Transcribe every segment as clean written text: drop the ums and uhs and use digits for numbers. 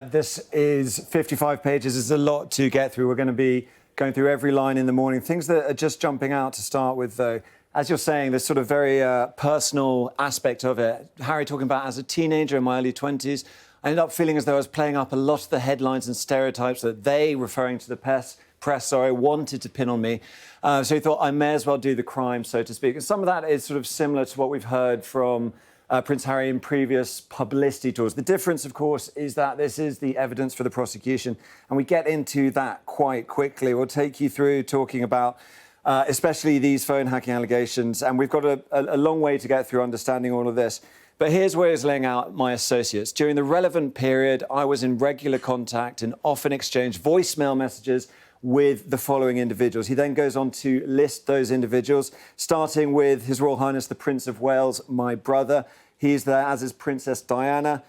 This is 55 pages. There's a lot to get through. We're going to be going through every line in the morning. Things that are just jumping out to start with, though. As you're saying, this sort of very personal aspect of it. Harry talking about as a teenager in my early 20s, I ended up feeling as though I was playing up a lot of the headlines and stereotypes that they, referring to the press, wanted to pin on me. So he thought I may as well do the crime, so to speak. And some of that is sort of similar to what we've heard from Prince Harry in previous publicity tours. The difference, of course, is that this is the evidence for the prosecution, and we get into that quite quickly. We'll take you through talking about especially these phone hacking allegations, and we've got a long way to get through understanding all of this. But here's where he's laying out my associates. During the relevant period, I was in regular contact and often exchanged voicemail messages with the following individuals. He then goes on to list those individuals, starting with His Royal Highness the Prince of Wales, my brother. He's there, as is Princess Diana,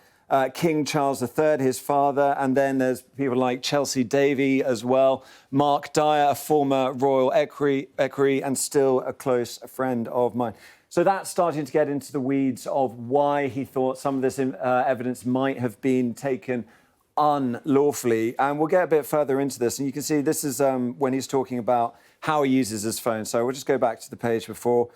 King Charles III, his father, and then there's people like Chelsea Davy as well, Mark Dyer, a former royal equerry and still a close friend of mine. So that's starting to get into the weeds of why he thought some of this evidence might have been taken unlawfully. And we'll get a bit further into this. And you can see this is when he's talking about how he uses his phone. So we'll just go back to the page before.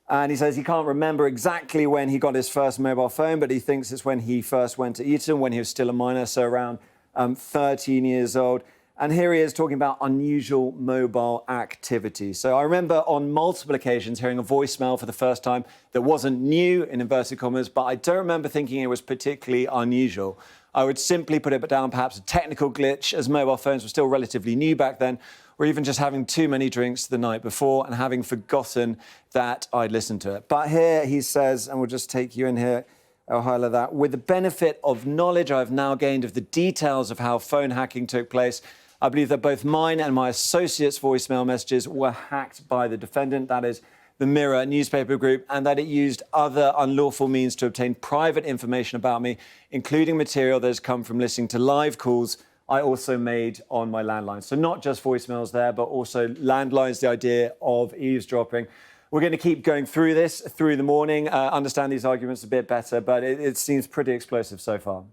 And he says he can't remember exactly when he got his first mobile phone, but he thinks it's when he first went to Eton, when he was still a minor, so around 13 years old. And here he is talking about unusual mobile activity. So I remember on multiple occasions hearing a voicemail for the first time that wasn't new, in inverted commas, but I don't remember thinking it was particularly unusual. I would simply put it down, perhaps a technical glitch, as mobile phones were still relatively new back then, or even just having too many drinks the night before and having forgotten that I'd listened to it. But here he says, and we'll just take you in here, I'll highlight that, with the benefit of knowledge I've now gained of the details of how phone hacking took place, I believe that both mine and my associates' voicemail messages were hacked by the defendant, that is, the Mirror newspaper group, and that it used other unlawful means to obtain private information about me, including material that has come from listening to live calls I also made on my landline. So not just voicemails there, but also landlines, the idea of eavesdropping. We're going to keep going through this through the morning, understand these arguments a bit better, but it seems pretty explosive so far.